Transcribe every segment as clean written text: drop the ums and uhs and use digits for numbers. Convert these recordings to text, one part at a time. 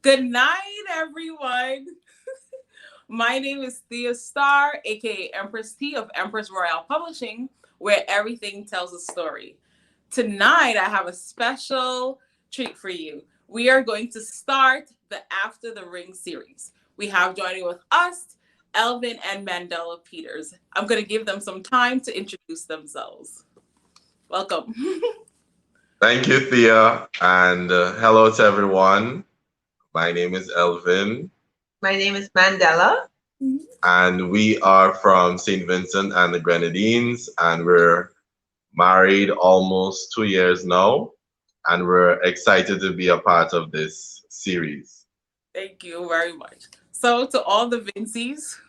Good night, everyone. My name is Thea Star, aka Empress T of Empress Royale Publishing, where everything tells a story. Tonight, I have a special treat for you. We are going to start the After the Ring series. We have joining with us Elvin and Mandella Peters. I'm going to give them some time to introduce themselves. Welcome. Thank you, Thea, and hello to everyone. My name is Elvin, My name is Mandella. and we are from St. Vincent and the Grenadines, and we're married almost 2 years now, and we're excited to be a part of this series. Thank you very much. So, to all the Vincies,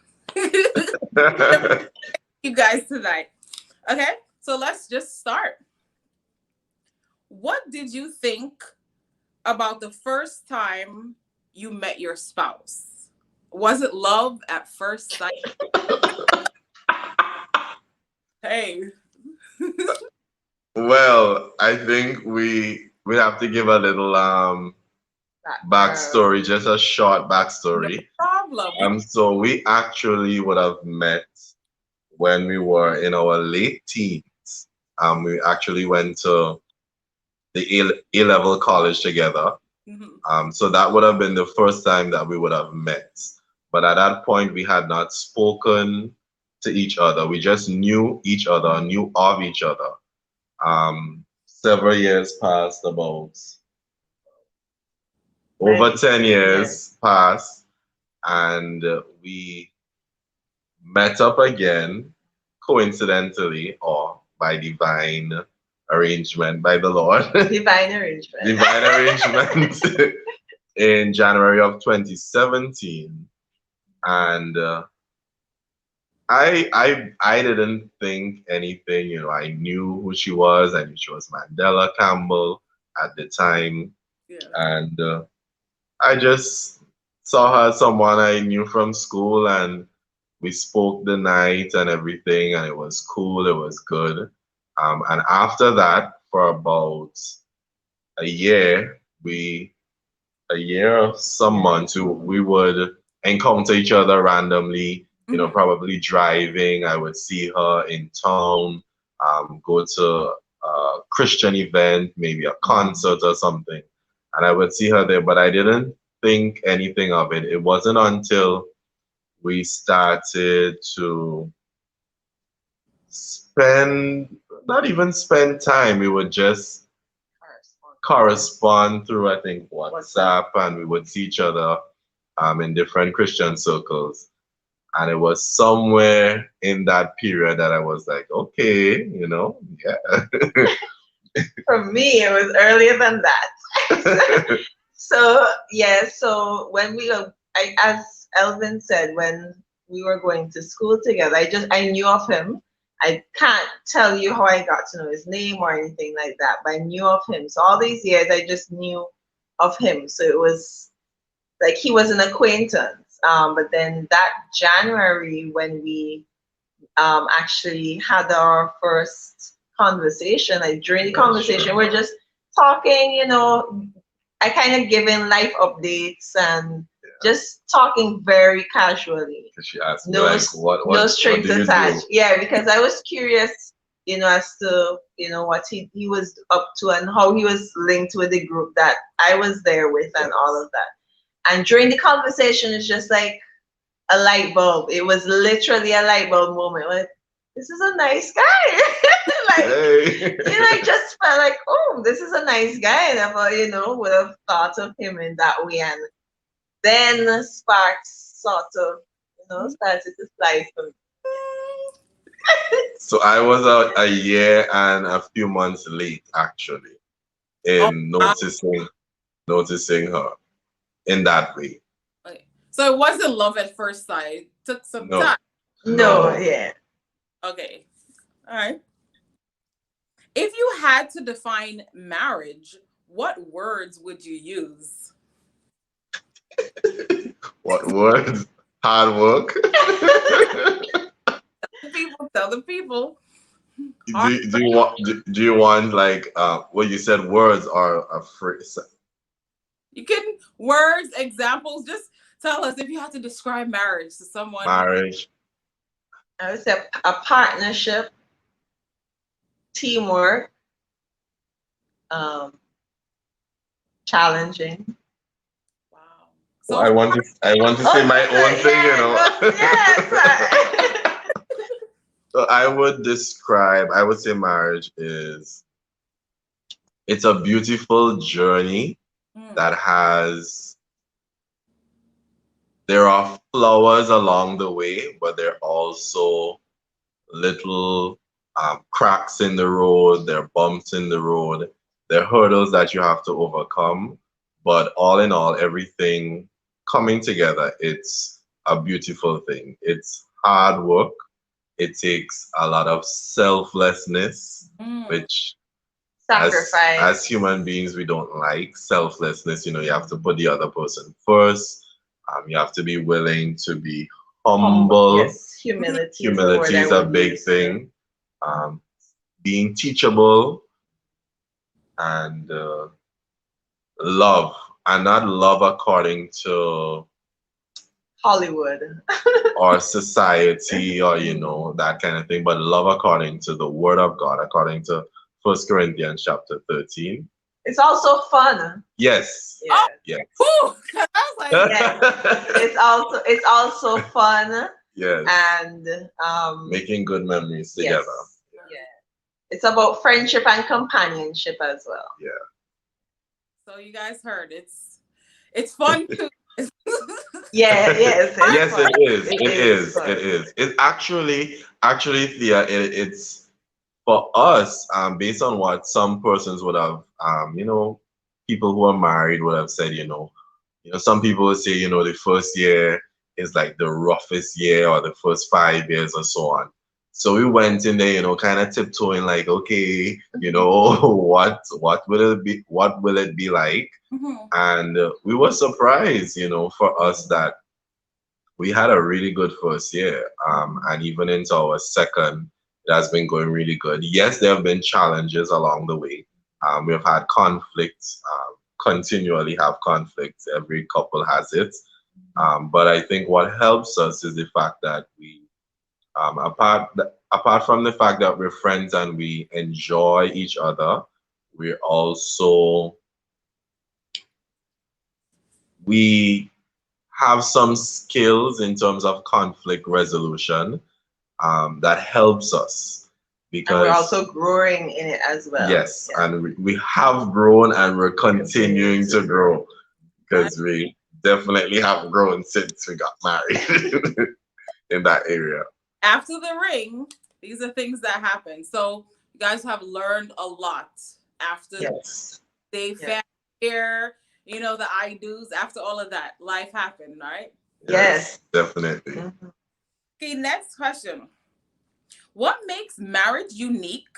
you guys tonight. Okay, so let's just start. What did you think about the first time you met your spouse? Was it love at first sight? Hey. Well, I think we have to give a little Background. backstory, just a short No backstory. problem. So we actually would have met when we were in our late teens. We actually went to the A level college together. Mhm. So that would have been the first time that we would have met. But at that point, we had not spoken to each other. We just knew each other, knew of each other. Several years passed, about over Many 10 years. years passed, and we met up again, coincidentally or by divine arrangement by the Lord. Divine arrangement. Divine arrangement in January of 2017, and I didn't think anything. I knew who she was. I knew she was Mandela Campbell at the time, Yeah. and I just saw her as someone I knew from school, and we spoke the night and everything, and it was cool. It was good. And after that, for about a year, we a year or some months, we would encounter each other randomly, Mhm. probably driving. I would see her in town, go to a Christian event, maybe a concert or something, and I would see her there, but I didn't think anything of it. It wasn't until we started to spend, not even spend time, we would just correspond through, I think, WhatsApp, and we would see each other in different Christian circles. And it was somewhere in that period that I was like, okay, yeah. For me, it was earlier than that. So yeah, so when as Elvin said, when we were going to school together, I knew of him. I can't tell you how I got to know his name or anything like that, but I knew of him. So all these years, I just knew of him. So it was like he was an acquaintance. But then that January, when we actually had our first conversation, like during the That's conversation, true. we're just talking, I kind of giving life updates and just talking very casually. She asked me No, like, no what strings do you attached. do? Yeah, because I was curious, as to, what he was up to and how he was linked with the group that I was there with and all Yes. of that. And during the conversation, it's just like a light bulb. It was literally a light bulb moment. Like, this is a nice guy. Like, Hey. I just felt like, oh, this is a nice guy. I never, would have thought of him in that way. And then sparks sort of, started to fly for me. So I was a year and a few months late actually Oh, in wow. noticing her in that way. Okay. So it wasn't love at first sight. It took some No, time. No, no. yeah. Okay. All right. If you had to define marriage, what words would you use? What words? Hard work. The people, tell the people. Hard do you want do you want like what you said, words are a phrase? You can words, examples. Just tell us if you had to describe marriage to someone. Marriage. I would say a partnership, teamwork, um, challenging. Wow. Well, So I want to say Oh, my own thing, you know. yes. So I would say marriage is, it's a beautiful journey mm, that has, there are flowers along the way, but there are also little cracks in the road, there are bumps in the road, there are hurdles that you have to overcome. But all in all, everything coming together, it's a beautiful thing. It's hard work. It takes a lot of selflessness, mm, which as Sacrifice. human beings we don't like selflessness. You know, you have to put the other person first. You have to be willing to be Humble. humble. Yes, mm. humility is the word Humility I is a would big use. thing. Um, being teachable and love, and not love according to Hollywood. our society or that kind of thing, but love according to the Word of God, according to First Corinthians chapter 13. It's also fun. Yes, Oh, Yes. yes. whew, 'cause I was like, Yes. It's also fun Yes, and making good memories together. yes. Yeah. It's about friendship and companionship as well. Yeah. so you guys heard it's fun too. Yeah, yes, it's Yes, fun. it is. It It is is. It fun. is. It actually, Thea, it's for us, based on what some persons would have, people who are married would have said, some people would say, the first year is like the roughest year, or the first 5 years or so on. So we went in there, kind of tiptoeing, like, okay, what will it be like? Mhm. And we were surprised, for us, that we had a really good first year. And even into our second, it has been going really good. Yes, there have been challenges along the way. We've had conflicts, continually have conflicts. Every couple has it. But I think what helps us is the fact that apart from the fact that we're friends and we enjoy each other, we're also, we have some skills in terms of conflict resolution, that helps us And we're because also growing in it as well. yes, Yeah. and we have grown and we're Continue continuing to to grow. grow That because we definitely have grown since we got married in that area. after the ring, these are things that happen. So you guys have learned a lot after Yes. they Yeah. found here, the I do's, after all of that, life happened, right? Yes. Yes, definitely. Mhm. Okay, next question. What makes marriage unique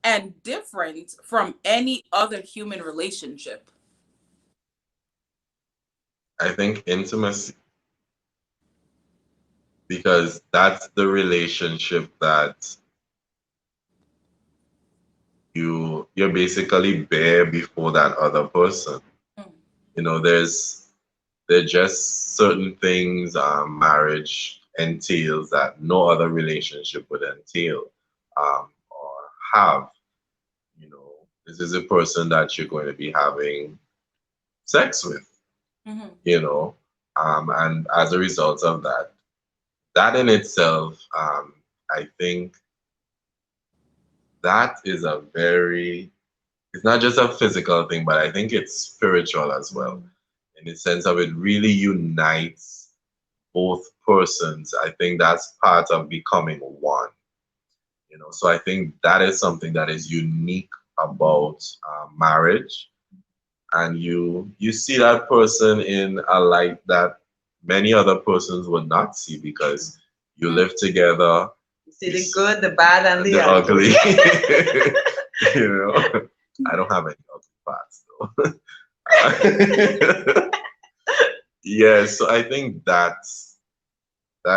and different from any other human relationship? I think intimacy, because that's the relationship that you're basically bare before that other person. Mm, There's just certain things, marriage entails that no other relationship would entail, or have. This is a person that you're going to be having sex with, mhm, and as a result of that, that in itself, I think that is a very, it's not just a physical thing, but I think it's spiritual as well, in the sense of it really unites both persons. I think that's part of becoming one. So I think that is something that is unique about marriage, and you see that person in a light that many other persons would not see, because you mm. live together, You see the good, the bad, and the the ugly. ugly. I don't have any ugly parts though. Yeah, so I think that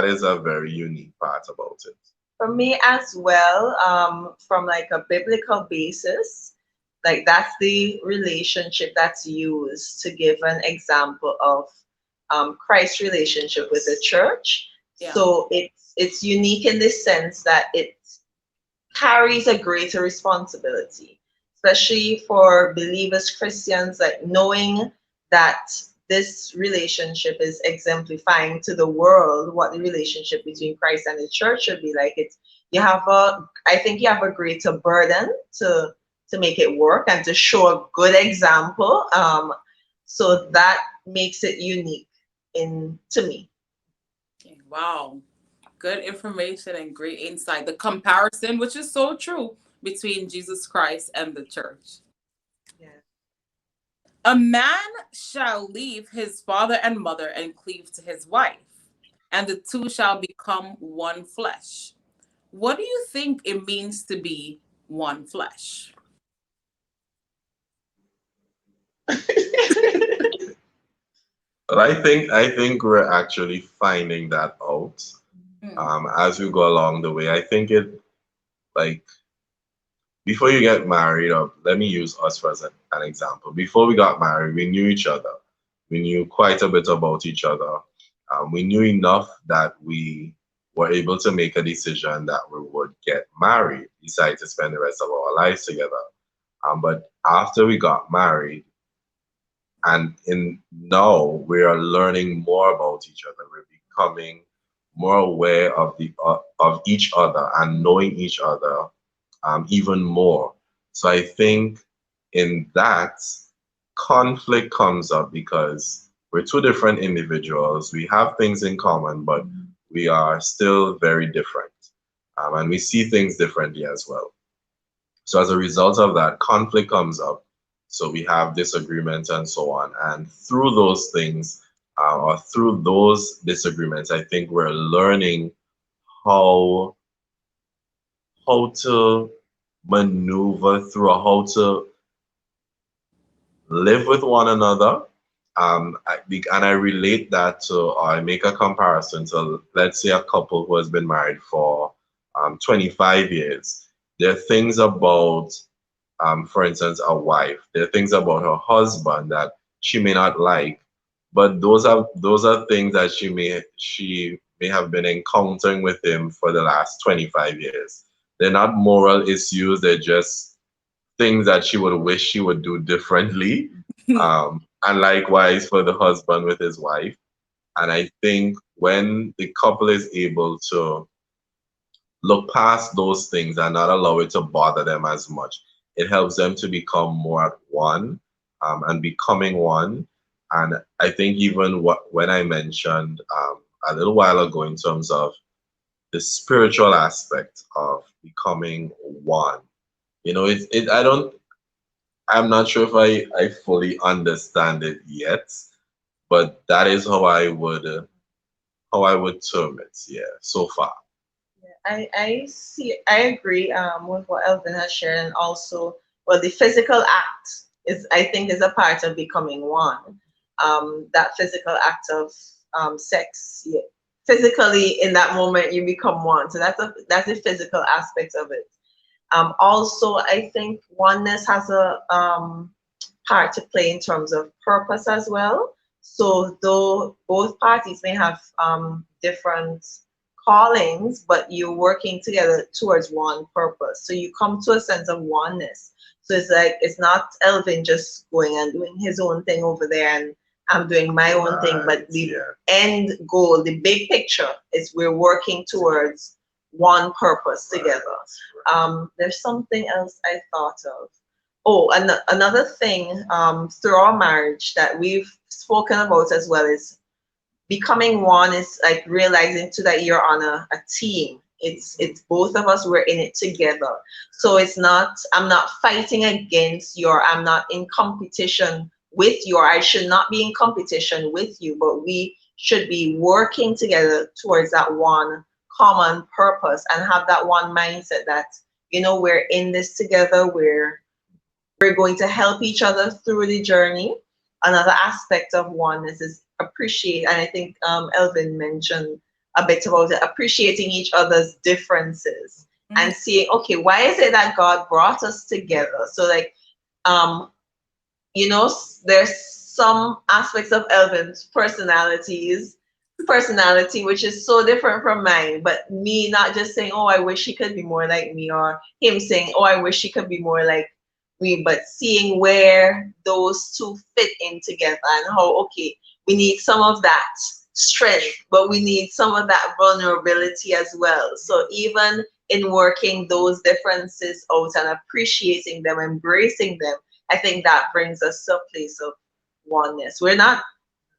is a very unique part about it. For me as well, from like a biblical basis, Like that's the relationship that's used to give an example of Christ's relationship with the church. Yeah. So it's unique in this sense that it carries a greater responsibility, especially for believers, Christians, like knowing that this relationship is exemplifying to the world what the relationship between Christ and the church should be like. It's I think you have a greater burden to make it work and to show a good example. So that makes it unique in to me. Okay, wow. Good information and great insight. The comparison, which is so true, between Jesus Christ and the church. Yeah. A man shall leave his father and mother and cleave to his wife, and the two shall become one flesh. What do you think it means to be one flesh? But I think we're actually finding that out Hmm. as we go along the way. I think it like before you get married, or let me use us for an example. Before we got married, we knew each other. We knew quite a bit about each other. We knew enough that we were able to make a decision that we would get married, decide to spend the rest of our lives together. But after we got married, and in now we are learning more about each other. We're becoming more aware of the of each other and knowing each other even more. So I think in that conflict comes up because we're two different individuals. We have things in common, but we are still very different, and we see things differently as well. So as a result of that, conflict comes up. So we have disagreements and so on. And through those things, or through those disagreements, I think we're learning how to maneuver through, or how to live with one another. And I relate that to, or I make a comparison to, let's say, a couple who has been married for 25 years. There are things about, for instance, a wife. There are things about her husband that she may not like, but those are things that she may have been encountering with him for the last 25 years. They're not moral issues. They're just things that she would wish she would do differently. And likewise for the husband with his wife. And I think when the couple is able to look past those things and not allow it to bother them as much, it helps them to become more at one, and becoming one. And I think even when I mentioned a little while ago in terms of the spiritual aspect of becoming one, I don't I'm not sure if I fully understand it yet, but that is how I would term it. Yeah, so far. I agree with what Elvin has shared, and also, well, the physical act is, I think, is a part of becoming one. That physical act of sex, yeah. Physically in that moment you become one. So that's the physical aspect of it. Also, I think oneness has a part to play in terms of purpose as well. So though both parties may have different callings, but you're working together towards one purpose. So you come to a sense of oneness. So it's like it's not Elvin just going and doing his own thing over there and I'm doing my own thing, but the end goal, the big picture is we're working towards one purpose together. There's something else I thought of. Oh, and another thing through our marriage that we've spoken about as well is becoming one is like realizing too that you're on a team. It's both of us, we're in it together. So it's not, I'm not fighting against you, or I'm not in competition with you, or I should not be in competition with you, but we should be working together towards that one common purpose and have that one mindset that, we're in this together, we're going to help each other through the journey. Another aspect of oneness is appreciate, and I think Elvin mentioned a bit about it, appreciating each other's differences Mhm. and seeing, okay, why is it that God brought us together? So like Um, there's some aspects of Elvin's personality, which is so different from mine. But me not just saying, "Oh, I wish he could be more like me," or him saying, "Oh, I wish he could be more like me," but seeing where those two fit in together and how, okay, we need some of that strength, but we need some of that vulnerability as well. So even in working those differences out and appreciating them, embracing them, I think that brings us to a place of oneness. We're not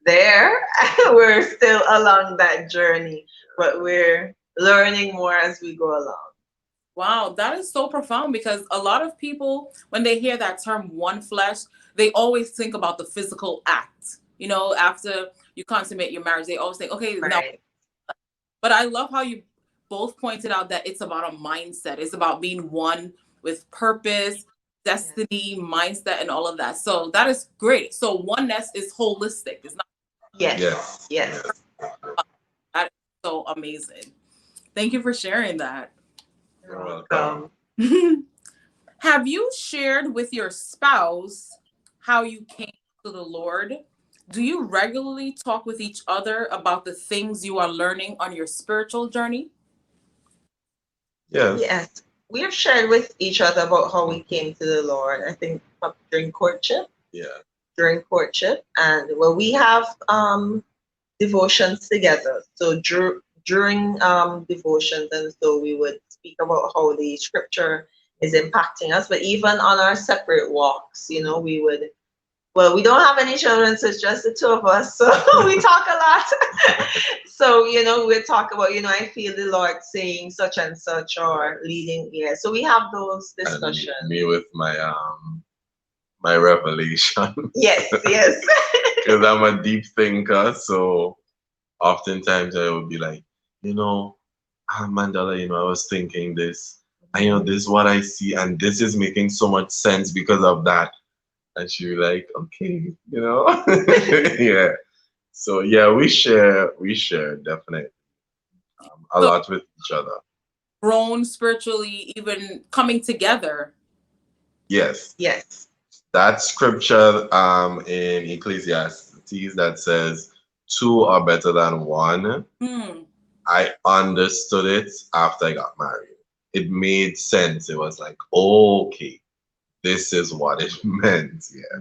there, we're still along that journey, but we're learning more as we go along. Wow, that is so profound because a lot of people, when they hear that term one flesh, they always think about the physical act. You know, after you consummate your marriage, they always think, okay, now, Right. but I love how you both pointed out that it's about a mindset. It's about being one with purpose, Yeah. destiny, mindset, and all of that. So that is great. So oneness is holistic. It's not Yes. Yes, Yes. yes. that is so amazing. Thank you for sharing that. You're You're welcome. welcome. Have you shared with your spouse how you came to the Lord? Do you regularly talk with each other about the things you are learning on your spiritual journey? Yes. Yes. We have shared with each other about how we came to the Lord, I think during courtship. Yeah. And well, we have devotions together. So during devotions, and so we would speak about how the scripture is impacting us. But even on our separate walks, we would. Well, we don't have any children, so it's just the two of us. So we talk a lot. So we talk about, I feel the Lord saying such and such or leading. Yeah. So we have those And discussions. me with my revelation. Yes. Yes. Because I'm a deep thinker, so oftentimes I would be like, you know, Mandela, I was thinking this. This is what I see, and this is making so much sense because of that. And she be like, okay, yeah. So yeah, we share definitely a So, lot with each other. grown spiritually, even coming together. Yes, Yes. that scripture in Ecclesiastes that says two are better than one. Hmm. I understood it after I got married. It made sense. It was like, okay, this is what it meant. Yeah.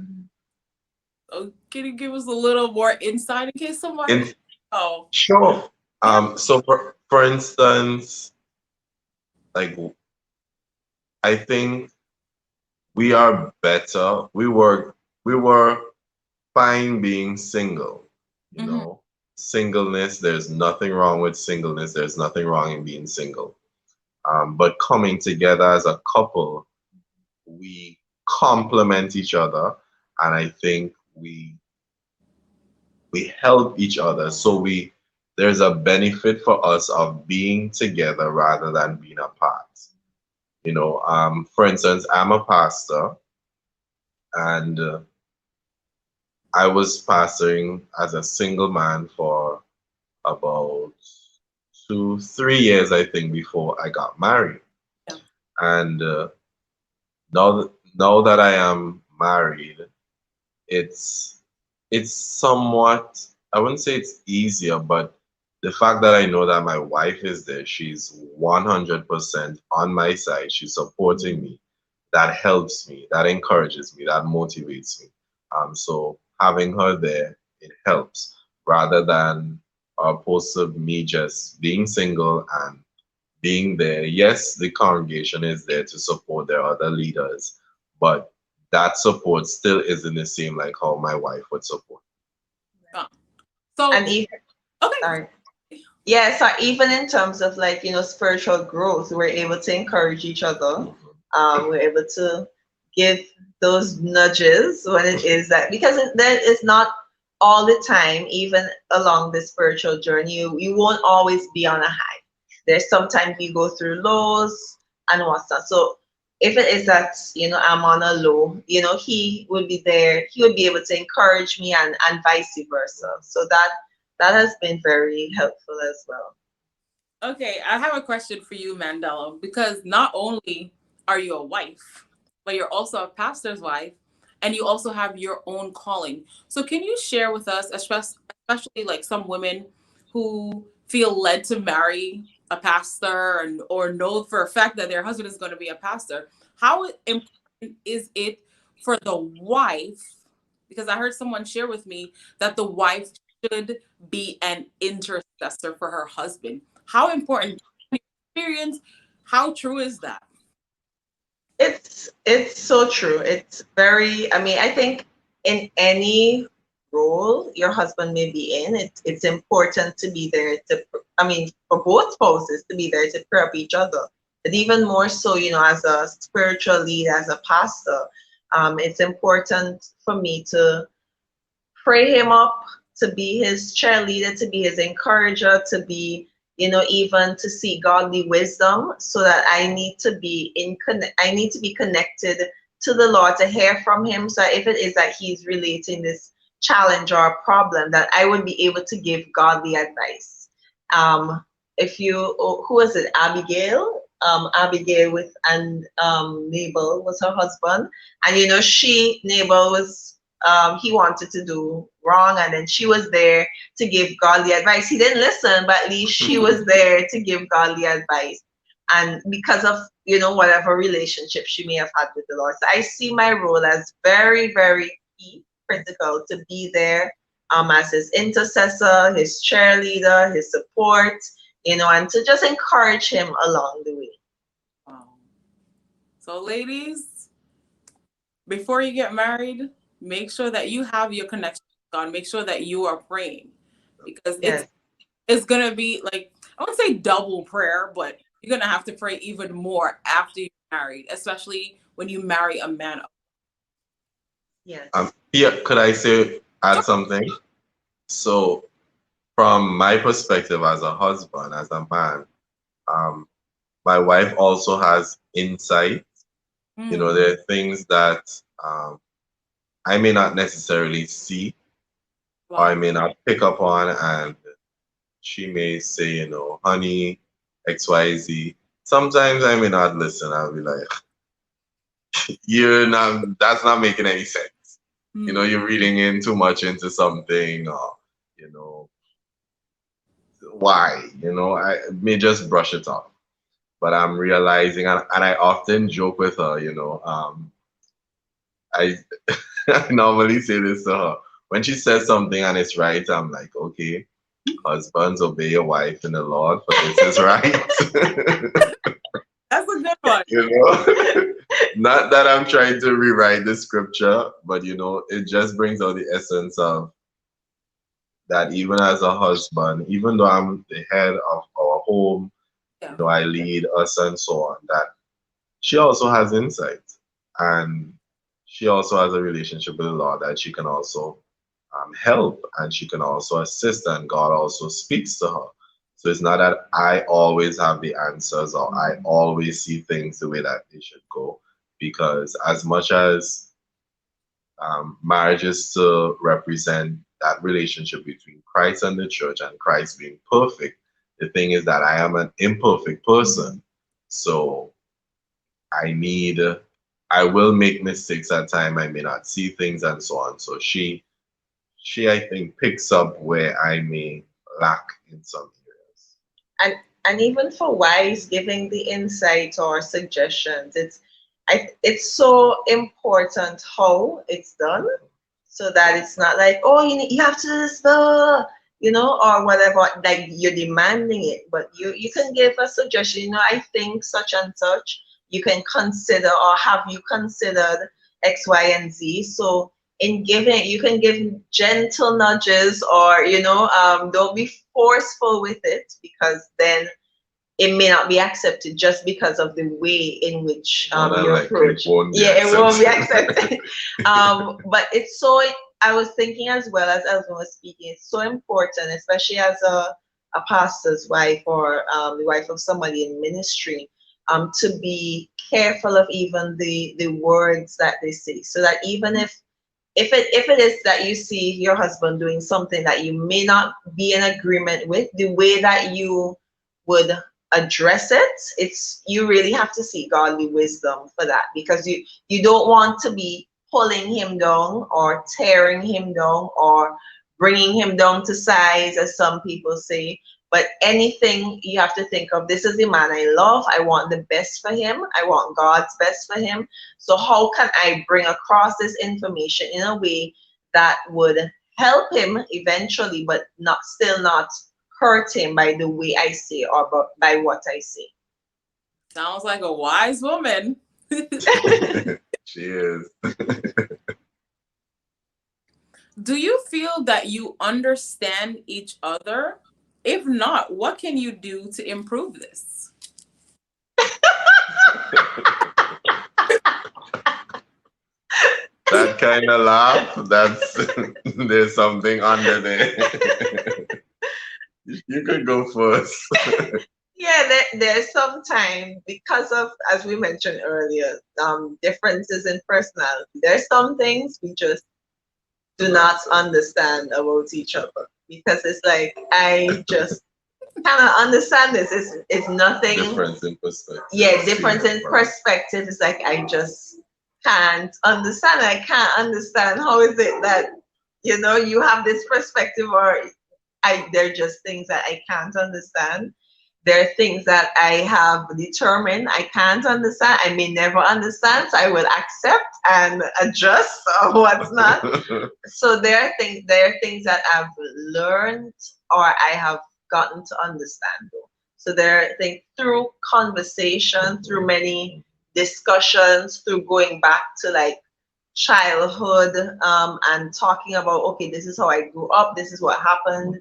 Oh, can you give us a little more insight in case somebody? And Oh, sure. yeah. So for instance, like I think we are better. We were fine being single, you Hmm. know. Singleness, there's nothing wrong with singleness. There's nothing wrong in being single. But coming together as a couple, we complement each other, and I think we help each other. So there's a benefit for us of being together rather than being apart. For instance, I'm a pastor, and I was pastoring as a single man for about 3 years, I think, before I got married. Yeah. And now that I am married, it's it's somewhat, I wouldn't say it's easier, but the fact that I know that my wife is there, she's 100% on my side, she's supporting me, that helps me, that encourages me, that motivates me. So having her there, it helps rather than opposed to me just being single and being there. Yes, the congregation is there to support their other leaders, but that support still isn't the same like how my wife would support. Yeah. And So, even, okay. sorry. Yeah, so even in terms of like, spiritual growth, we're able to encourage each other. We're able to give those nudges when it is that, because there is not all the time, even along the spiritual journey, you won't always be on a high. There's sometimes you go through lows and what's not. So if it is that, I'm on a low, he would be there, he would be able to encourage me and vice versa. So that has been very helpful as well. Okay, I have a question for you, Mandela, because not only are you a wife, but you're also a pastor's wife, and you also have your own calling. So can you share with us, especially like some women who feel led to marry a pastor, or know for a fact that their husband is going to be a pastor? How important is it for the wife? Because I heard someone share with me that the wife should be an intercessor for her husband. How important experience? How true is that? It's so true. It's very, I mean, I think in any role your husband may be in, it's important to be there to, I mean, for both spouses to be there to pray up each other. But even more so, as a spiritual lead, as a pastor, it's important for me to pray him up, to be his cheerleader, to be his encourager, to be, even to see godly wisdom, so that I need to be connected to the Lord to hear from him. So if it is that he's relating this challenge or a problem, that I would be able to give godly advice. If you, who was it, Abigail? Abigail with, and Nabal was her husband, and Nabal was, he wanted to do wrong, and then she was there to give godly advice. He didn't listen, but at least she was there to give godly advice, and because of whatever relationship she may have had with the Lord. So I see my role as very, very key, critical, to be there, as his intercessor, his cheerleader, his support, and to just encourage him along the way. Wow. So, ladies, before you get married, make sure that you have your connection with God. Make sure that you are praying, because Yes. it's gonna be like, I wouldn't say double prayer, but you're gonna have to pray even more after you're married, especially when you marry a man. Yes. Yeah, could I say add something? So, from my perspective as a husband, as a man, um, my wife also has insight. Mm. There are things that I may not necessarily see or I Wow. may not pick up on, and she may say, honey, XYZ. Sometimes I may not listen. I'll be like, that's not making any sense. Mm. You're reading in too much into something, or, you know, why? I may just brush it off. But I'm realizing, and I often joke with her, I, I normally say this to her. When she says something and it's right, I'm like, okay, husbands, obey your wife in the Lord, for this is right. That's a good one. you know, not that I'm trying to rewrite the scripture, but it just brings out the essence of that. Even as a husband, even though I'm the head of our home, Yeah. I lead us and so on, that she also has insight, and she also has a relationship with the Lord that she can also help, and she can also assist, and God also speaks to her. So it's not that I always have the answers or I always see things the way that they should go, because as much as marriage is to represent that relationship between Christ and the church, and Christ being perfect, the thing is that I am an imperfect person. So I need, I will make mistakes at time. I may not see things and so on. So she I think picks up where I may lack in some areas. and and even for wives giving the insight or suggestions, it's so important how it's done, so that it's not like, oh, you have to do this, or whatever, like you're demanding it. But you can give a suggestion, I think such and such, you can consider, or have you considered X, Y, and Z. So in giving, you can give gentle nudges, or don't be forceful with it, because then it may not be accepted, just because of the way in which More than you likely, it approach. won't be Yeah, it won't be accepted. accepted. But it's so. I was thinking, as well as Elvin was speaking, it's so important, especially as a pastor's wife, or the wife of somebody in ministry, to be careful of even the words that they say, so that even if it is that you see your husband doing something that you may not be in agreement with, the way that you would address it, it's you really have to seek godly wisdom for that, because you don't want to be pulling him down or tearing him down or bringing him down to size, as some people say. But anything, you have to think of, this is the man I love. I want the best for him. I want God's best for him. So how can I bring across this information in a way that would help him eventually, but not hurt him by the way I say or by what I say. Sounds like a wise woman. She is. Do you feel that you understand each other? If not, what can you do to improve this? That kind of laugh, that's there's something under there. You could go first. Yeah, there's sometimes, because of, as we mentioned earlier, differences in personality. There's some things we just do not understand about each other, because it's like, I just cannot understand this. It's nothing. Difference in perspective. Yeah, difference in perspective. It's like, I just can't understand. I can't understand how is it that you have this perspective, or there are just things that I can't understand. There are things that I have determined I can't understand. I may never understand, so I will accept and adjust what's not. So there are things that I've learned or I have gotten to understand though. So there are things through conversation, through many discussions, through going back to like childhood, and talking about, okay, this is how I grew up, this is what happened,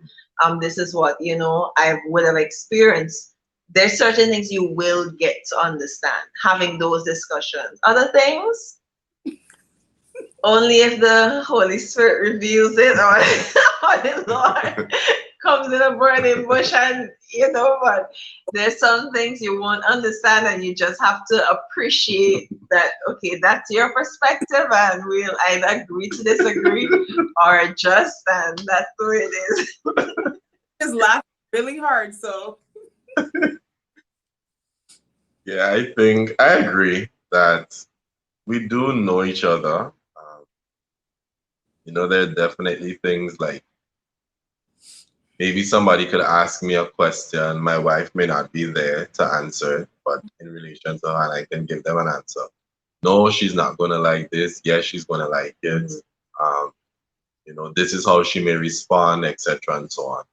this is what I would have experienced. There's certain things you will get to understand having those discussions. Other things, only if the Holy Spirit reveals it, or the Lord comes in a burning bush, and but there's some things you won't understand, and you just have to appreciate that, okay, that's your perspective, and we'll either agree to disagree or adjust, and that's the way it is. Just laughing really hard, so. Yeah, I think I agree that we do know each other. There are definitely things like, maybe somebody could ask me a question, my wife may not be there to answer it, but in relation to her, and I can give them an answer. No, she's not gonna like this. Yes, she's gonna like it. Um, this is how she may respond, etc., and so on.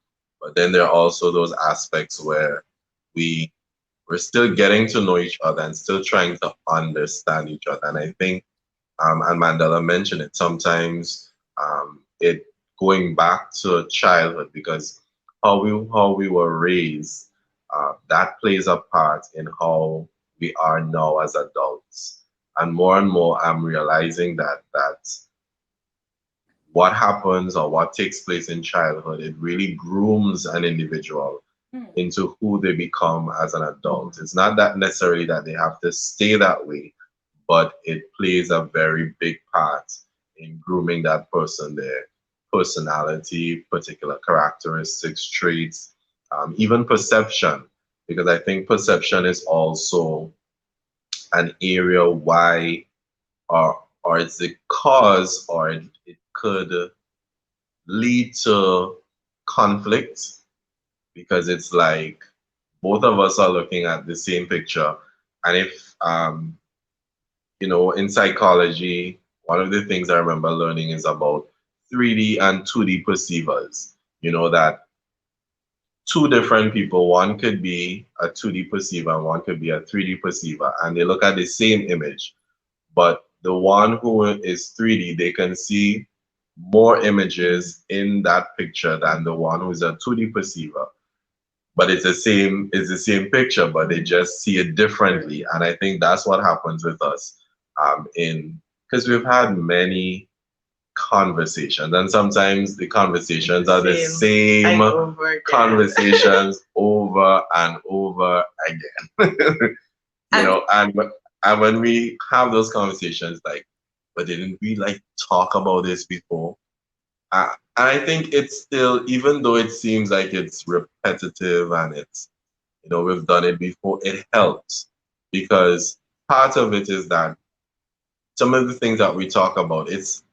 But then there are also those aspects where we're still getting to know each other and still trying to understand each other. And I think, and Mandela mentioned it, sometimes it going back to childhood, because how we were raised, that plays a part in how we are now as adults. And more, I'm realizing that what happens or what takes place in childhood, it really grooms an individual into who they become as an adult. It's not that necessarily that they have to stay that way, but it plays a very big part in grooming that person, their personality, particular characteristics, traits, even perception, because I think perception is also an area why, or it's the cause, or it could lead to conflict, because it's like both of us are looking at the same picture. And if in psychology, one of the things I remember learning is about 3D and 2D perceivers. That two different people, one could be a 2D perceiver and one could be a 3D perceiver, and they look at the same image, but the one who is 3D, they can see more images in that picture than the one who is a 2D perceiver. But it's the same picture, but they just see it differently. And I think that's what happens with us, in because we've had many conversations, and sometimes the conversations are the same conversations over and over again. And when we have those conversations, like, but didn't we like talk about this before? And I think it's still, even though it seems like it's repetitive and we've done it before. It helps because part of it is that some of the things that we talk about, it's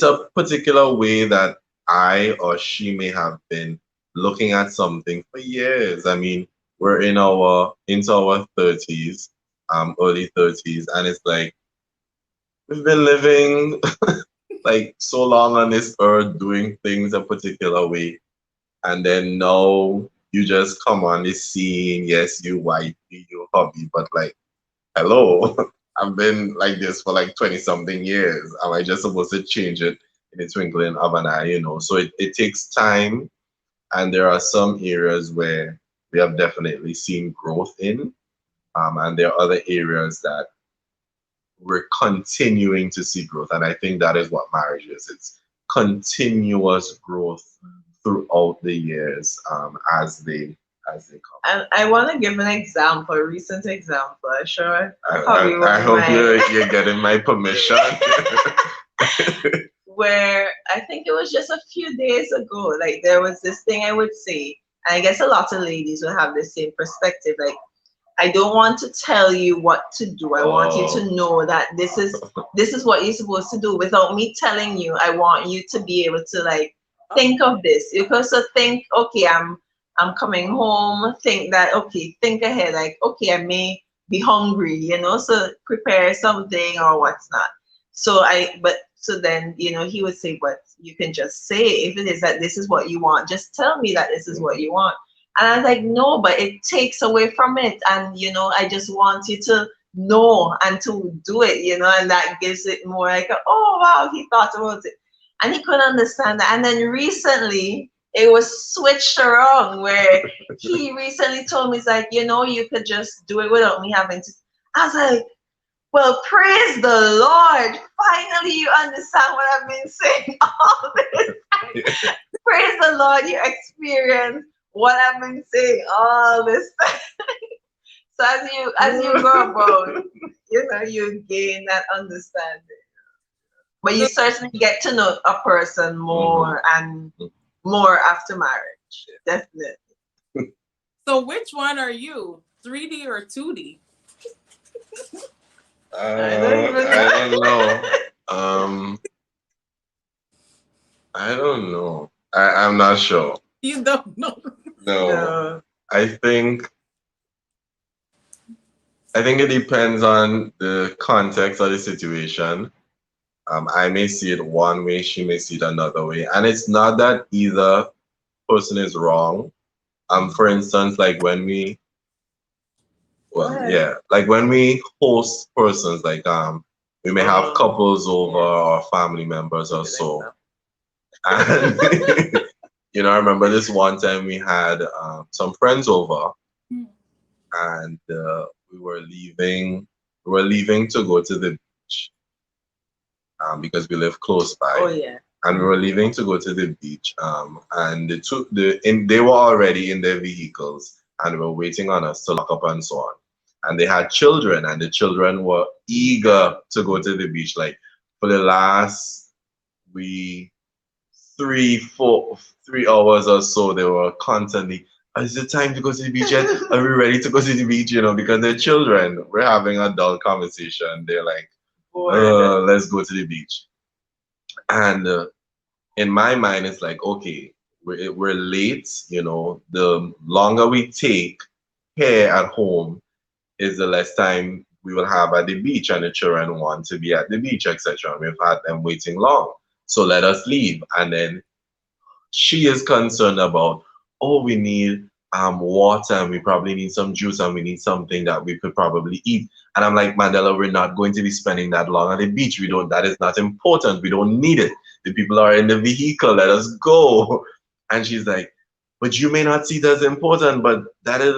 a particular way that I or she may have been looking at something for years. I mean, we're into our 30s, early 30s, and it's like we've been living like so long on this earth doing things a particular way, and then now you just come on this scene. Yes, you wifey, you hubby, but like, hello, I've been like this for like 20 something years. Am I just supposed to change it in the twinkling of an eye? So it takes time, and there are some areas where we have definitely seen growth in, and there are other areas that we're continuing to see growth. And I think that is what marriage is. It's continuous growth throughout the years, as they come. And I want to give an example, a recent example. I'm sure hubby I won't hope mind. you're getting my permission. Where I think it was just a few days ago, like there was this thing I would say, and I guess a lot of ladies will have the same perspective. Like, I don't want to tell you what to do. I want you Oh, to know that this is what you're supposed to do without me telling you. I want you to be able to like Oh, think of this. You can so think, okay, I'm coming home, think that okay, think ahead, like okay, I may be hungry, so prepare something or what's not. So then, he would say, but you can just say if it is that this is what you want, just tell me that this is what you want. And I was like, no, but it takes away from it. And, I just want you to know and to do it, and that gives it more like, oh, wow, he thought about it. And he couldn't understand that. And then recently, it was switched around where he recently told me, he's like, you could just do it without me having to. I was like, well, praise the Lord. Finally, you understand what I've been saying all this time. Praise the Lord, you experience what I've been saying all this time. So as you go about, you gain that understanding. But you so certainly get to know a person mhm. more and more after marriage. Definitely. so which one are you? 3D or 2D? I don't even I know. don't know. Um, I don't know. I'm not sure. You don't know. No, No. I think I think it depends on the context of the situation. I may see it one way, she may see it another way, and it's not that either person is wrong. For instance, like when Go ahead. like when we host persons, like we may have Oh, couples over yes. or family members or Good so, example. and I remember this one time we had some friends over, and we were leaving. We were leaving to go to the beach because we live close Oh, by, yeah. and we were leaving to go to the beach. And they were already in their vehicles and were waiting on us to lock up and so on. And they had children, and the children were eager to go to the beach. Like for the last we 3 hours or so, they were constantly, is it time to go to the beach yet? Are we ready to go to the beach? Because they're children. We're having adult conversation. They're like, Bored. let's go to the beach. And in my mind, it's like, okay, we're late. The longer we take here at home is the less time we will have at the beach, and the children want to be at the beach, etc. We've had them waiting long. So let us leave. And then she is concerned about, oh, we need water, and we probably need some juice, and we need something that we could probably eat. And I'm like, Mandela, we're not going to be spending that long at the beach. That is not important. We don't need it. The people are in the vehicle. Let us go. And she's like, but you may not see it as important, but that is,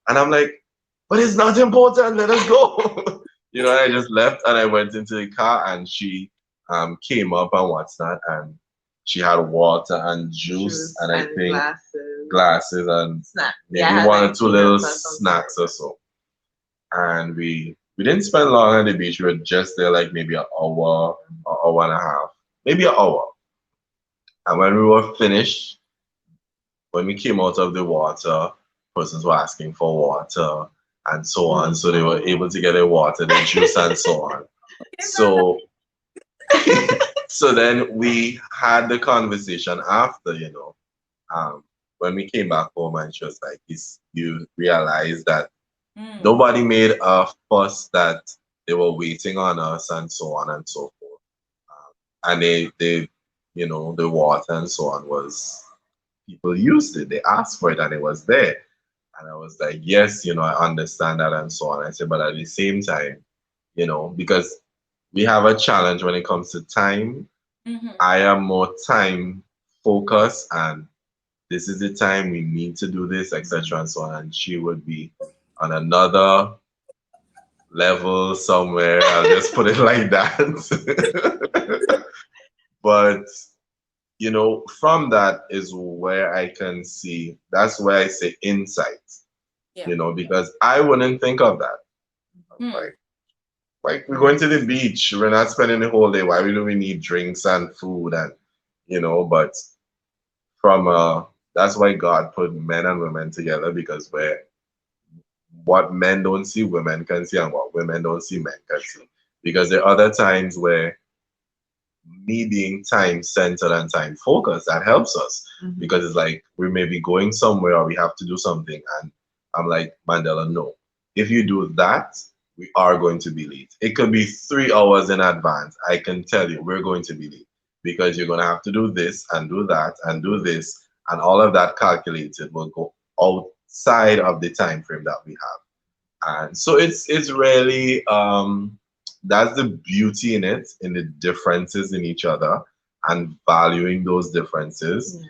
and I'm like, but it's not important. Let us go. I just left and I went into the car, and she came up and what's that, and she had water and juice, Juice and I and think glasses. glasses and Snack. Yeah, I maybe had one or like two little peanuts or something like snacks or that. so. And we didn't spend long on the beach. We were just there like maybe an hour or hour and a half, maybe an hour. And when we were finished, when we came out of the water, persons were asking for water and so on. So they were able to get their water, their juice, and so on. Okay, Mandela. So so then we had the conversation after, um, when we came back home, and she was like, you realize that Mm. nobody made a fuss that they were waiting on us and so on and so forth. And they, the water and so on was, people used it, they asked for it and it was there. And I was like, yes, I understand that and so on. I said, but at the same time, because we have a challenge when it comes to time. Mm-hmm. I am more time focused, and this is the time we need to do this, etc. and so on. And she would be on another level somewhere. I'll just put it like that. But from that is where I can see, that's where I say insight, Yeah. because I wouldn't think of that. Mm. Like we're going to the beach, we're not spending the whole day. Why do we need drinks and food and but from that's why God put men and women together, because where what men don't see, women can see, and what women don't see, men can see. Because there are other times where me being time centered and time focused, that helps us, because it's like we may be going somewhere or we have to do something, and I'm like, Mandela, no, if you do that, we are going to be late. It could be 3 hours in advance. I can tell you we're going to be late, because you're going to have to do this and do that and do this, and all of that calculated will go outside of the time frame that we have. And so it's really that's the beauty in it, in the differences in each other and valuing those differences.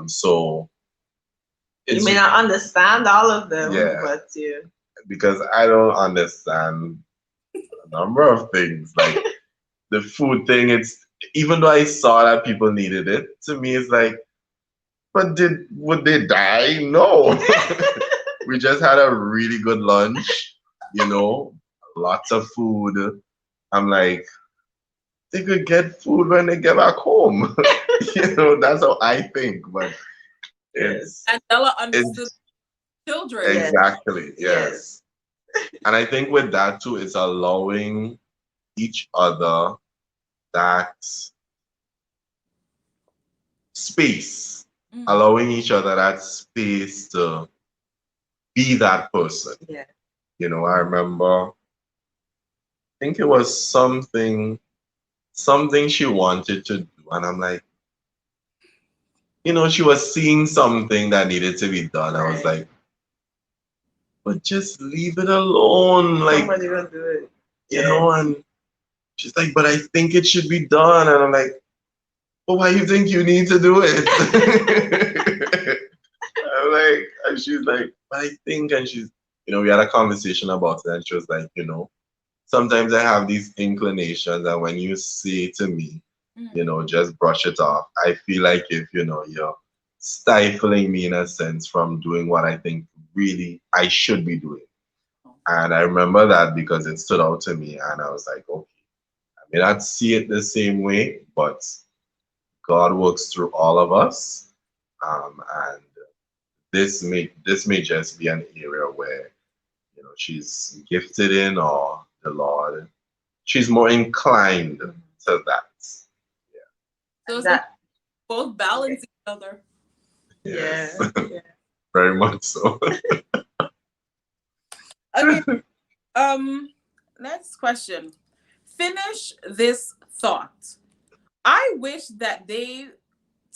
So You it's, may not understand all of them, yeah, but you. because I don't understand a number of things. Like the food thing, it's, even though I saw that people needed it, to me it's like, but would they die? No. We just had a really good lunch, lots of food. I'm like, they could get food when they get back home. That's how I think. But it's Mandela understood it's children. Yes. exactly, Yes. yes. And I think with that too, it's allowing each other that space, Mm. allowing each other that space to be that person. Yeah. I remember, I think it was something she wanted to do, and I'm like, she was seeing something that needed to be done. I was Right. like, but just leave it alone, like, Somebody will do it. and she's like, but I think it should be done, and I'm like, but why you think you need to do it? I'm like, and she's like, but I think, and she's, we had a conversation about it, and she was like, sometimes I have these inclinations, and when you say to me, just brush it off. I feel like if, you're stifling me in a sense from doing what I think really I should be doing. And I remember that because it stood out to me, and I was like, okay, I may not see it the same way, but God works through all of us. And this may just be an area where, she's gifted in, or the Lord, she's more inclined to that. So it's like That. both balance each other. Yes. Yeah. Yeah. Very much so. Okay. Next question. Finish this thought. I wish that they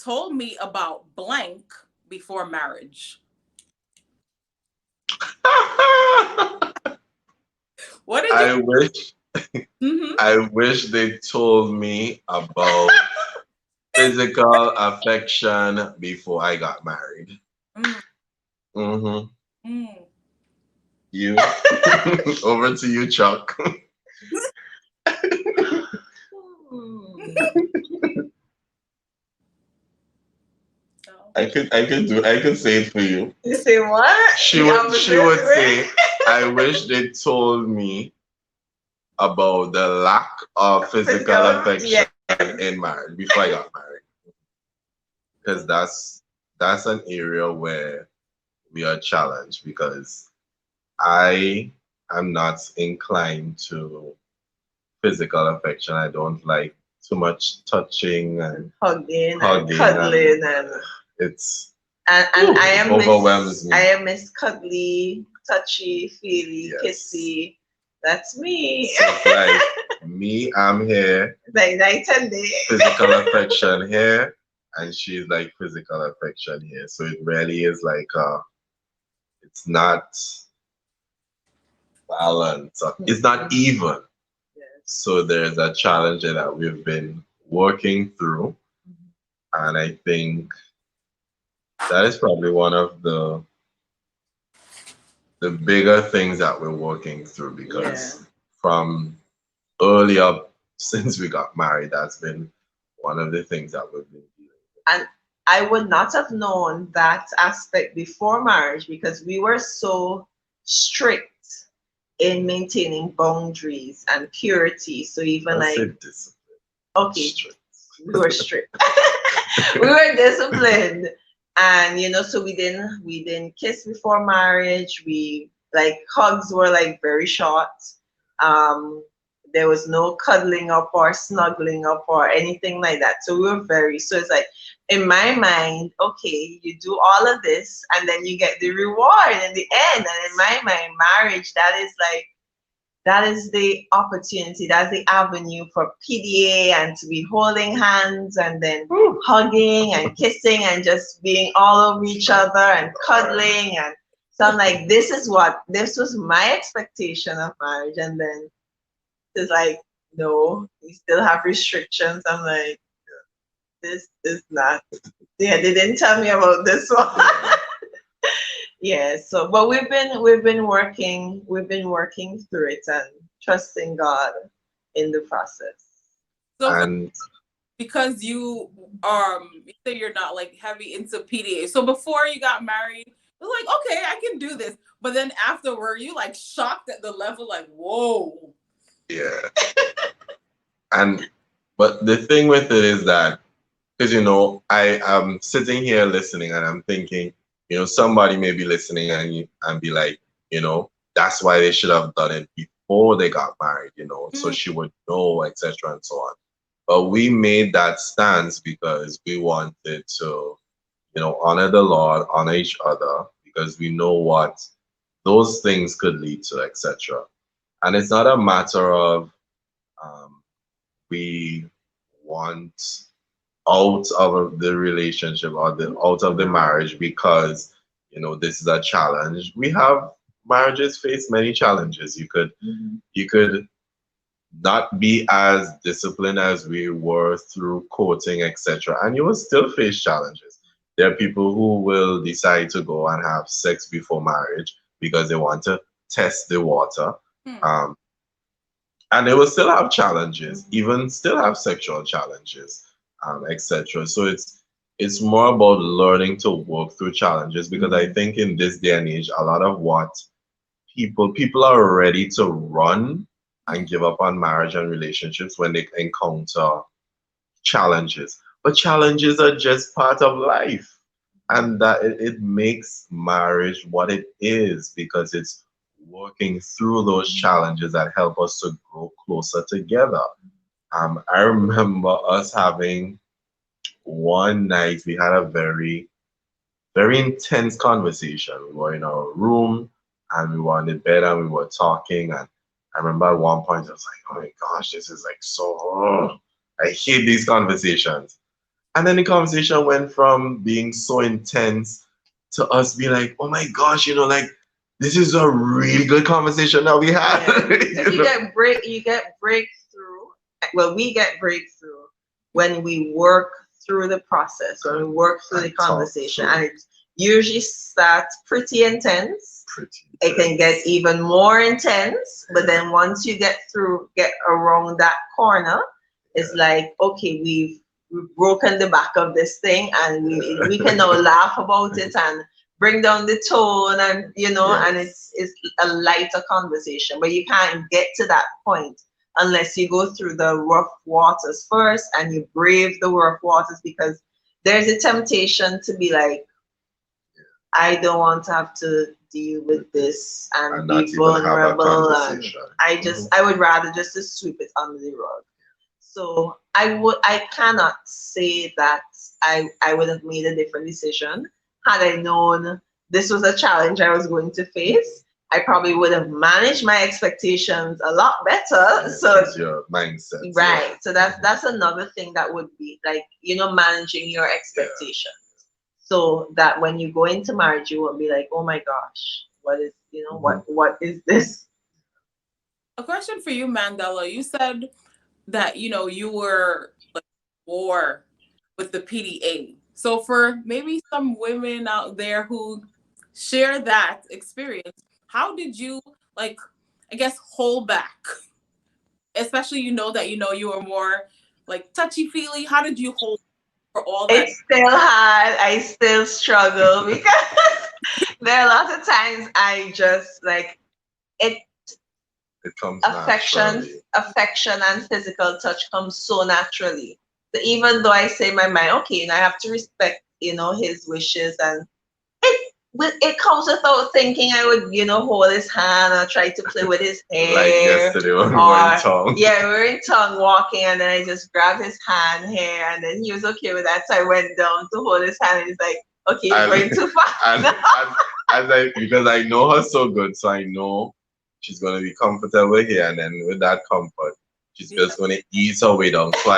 told me about blank before marriage. What did you? I wish Mm-hmm. I wish they told me about physical affection before I got married. Mm, Mm-hmm. mm. You. Over to you, Chuck. Hmm. No. I could say it for you. You say what? She The would she opposite would way? say, I wish they told me about the lack of physical affection in marriage before I got married. Because that's an area where be a challenge because I am not inclined to physical affection. I don't like too much touching and Hugging and hugging, and cuddling and it's and I it am overwhelms me. Miss cuddly, touchy, feely, Yes. kissy. That's me. So it's like me, I'm here, Like night and day. physical affection here, and she's like physical affection here. So it really is like it's not balanced. It's not even. Yes. So there's a challenge that we've been working through, and I think that is probably one of the bigger things that we're working through Yeah. because from early up since we got married, that's been one of the things that we've been dealing And I would not have known that aspect before marriage because we were so strict in maintaining boundaries and purity. So even with. That's like, it, discipline. okay, Strict. we were strict. We were disciplined. And so we didn't kiss before marriage. We like hugs were like very short. Um there was no cuddling up or snuggling up or anything like that. So we were very so it's like in my mind, okay, you do all of this and then you get the reward in the end. And in my mind, marriage, that is the opportunity, that's the avenue for PDA and to be holding hands and then hugging and kissing and just being all over each other and cuddling. And so I'm like, this was my expectation of marriage. And then it's like, no, you still have restrictions. I'm like, this is not, yeah, they didn't tell me about this one. Yeah, so but we've been working through it and trusting God in the process. So And because you say you're not like heavy into PDA. So before you got married, it was like, okay, I can do this. But then afterward, you like shocked at the level, like, whoa. yeah, and but the thing with it is that because I am sitting here listening and I'm thinking, somebody may be listening and be like, that's why they should have done it before they got married, so Mm. she would know, etc. and so on. But we made that stance because we wanted to, honor the Lord, honor each other, because we know what those things could lead to, etc. And it's not a matter of um, we want out of the relationship or out of the marriage because this is a challenge. We have marriages face many challenges. You could not be as disciplined as we were through courting, etc., and you will still face challenges. There are people who will decide to go and have sex before marriage because they want to test the water. Hmm. um, and they will still have challenges, even still have sexual challenges, etc. So it's more about learning to work through challenges because I think in this day and age, a lot of what people are ready to run and give up on marriage and relationships when they encounter challenges. But challenges are just part of life, and that it makes marriage what it is because it's working through those challenges that help us to grow closer together. I remember us having one night we had a very very intense conversation. We were in our room and we were on the bed and we were talking. And I remember at one point I was like, oh my gosh, this is like so, I hate these conversations. And then the conversation went from being so intense to us being like, oh my gosh, like this is a really good conversation that we had. Yeah. You get breakthrough. Well, we get breakthrough when we work through the process, when we work through the And talk conversation, through. and it usually starts pretty intense. Pretty It can get even more intense, but then once you get around that corner, it's like, okay, we've broken the back of this thing, and we can now laugh about it and bring down the tone, and and it's a lighter conversation. But you can't get to that point unless you go through the rough waters first and you brave the rough waters, because there's a temptation to be like, I don't want to have to deal with this and And not be even have a vulnerable. And conversation. I would rather just to sweep it under the rug. So I cannot say that I would have made a different decision had I known this was a challenge I was going to face. I probably would have managed my expectations a lot better. Yeah, So it's your mindset. right. Yeah. So that's another thing that would be like, managing your expectations. So that when you go into marriage, you won't be like, oh my gosh, what is, what is this? A question for you, Mandela. You said that you were like war with the PDA. So for maybe some women out there who share that experience, how did you, like, I guess, hold back? Especially that you were more like touchy feely. How did you hold for all that? It's still hard. I still struggle because there are a lot of times I just like it. It comes affection naturally. affection and physical touch comes so naturally. So even though I say in my mind, okay, I have to respect, his wishes, and it comes without thinking. I would, hold his hand or try to play with his Like hair. yesterday when we were in Or town. yeah, we were in town walking, and then I just grabbed his hand here, and then he was okay with that. So I went down to hold his hand, and he's like, okay, you're And, going too far. as because I know her so good, so I know she's gonna be comfortable here, and then with that comfort, she's Yeah. just gonna ease her way down. So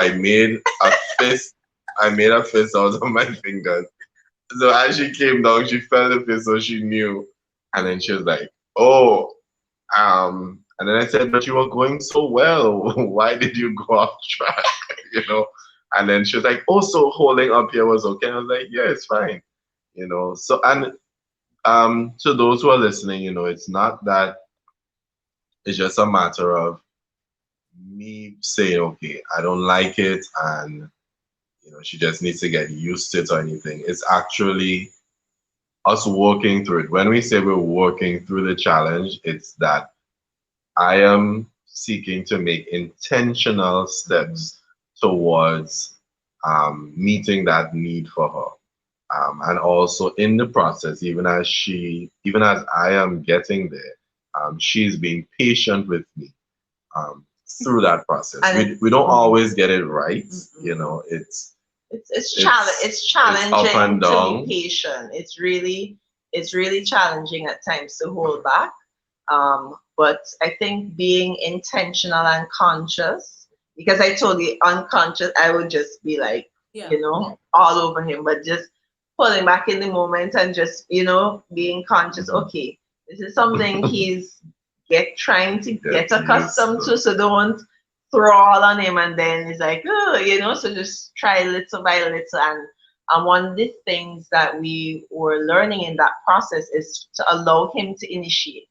fist. I made a fist out of my fingers. So as she came down, she felt the fist, so she knew. And then she was like, "Oh, and then I said, but you were going so well. Why did you go off track?" you know. And then she was like, "Oh, so holding up here was okay." I was like, "Yeah, it's fine." So and to those who are listening, it's not that, it's just a matter of me saying, okay, I don't like it, and she just needs to get used to it or anything. It's actually us working through it. When we say we're working through the challenge, it's that I am seeking to make intentional steps towards meeting that need for her. And also in the process, even as I am getting there, she's being patient with me um, through that process. And We don't always get it right, it's it's up challenging and to be down. patient. It's really challenging at times to hold back. But I think being intentional and conscious, because I told you unconscious, I would just be like, Yeah. all over him, but just pulling back in the moment and just, being conscious. Okay, this is something he's trying to get accustomed to, so don't throw all on him and then it's like, oh, so just try little by little. And one of the things that we were learning in that process is to allow him to initiate.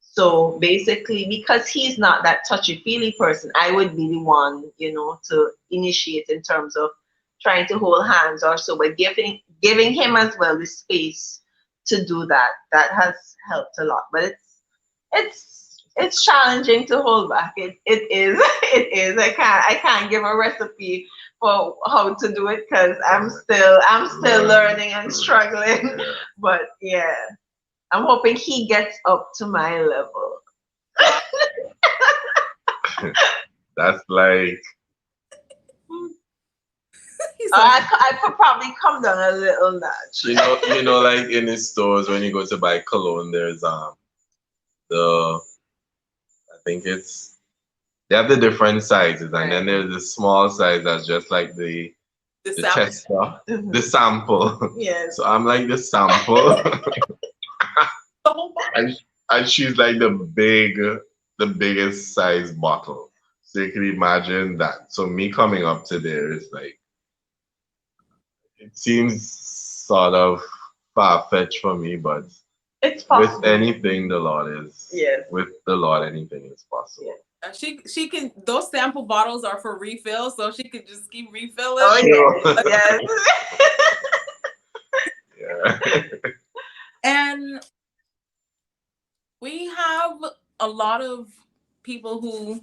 So basically, because he's not that touchy feely person, I would be the one, to initiate in terms of trying to hold hands or so, but giving him as well the space to do that. That has helped a lot. But it's challenging to hold back. It is it is. I can't give a recipe for how to do it because I'm still learning and struggling. But yeah, I'm hoping he gets up to my level. That's like, He's like, I could probably come down a little notch. like in the stores when you go to buy cologne, there's the I think it's they have the different sizes, and then there's the small size that's just like the the South. tester, the sample. Yes. So I'm like the sample, The whole bar. and she's like the biggest size bottle. So you can imagine that. So me coming up to there is like, it seems sort of far fetched for me, but It's with possible. anything the Lord is, Yes. with the Lord anything is possible. She can, those sample bottles are for refill, so she could just keep refilling. Oh Sure. yes, Yeah. And we have a lot of people who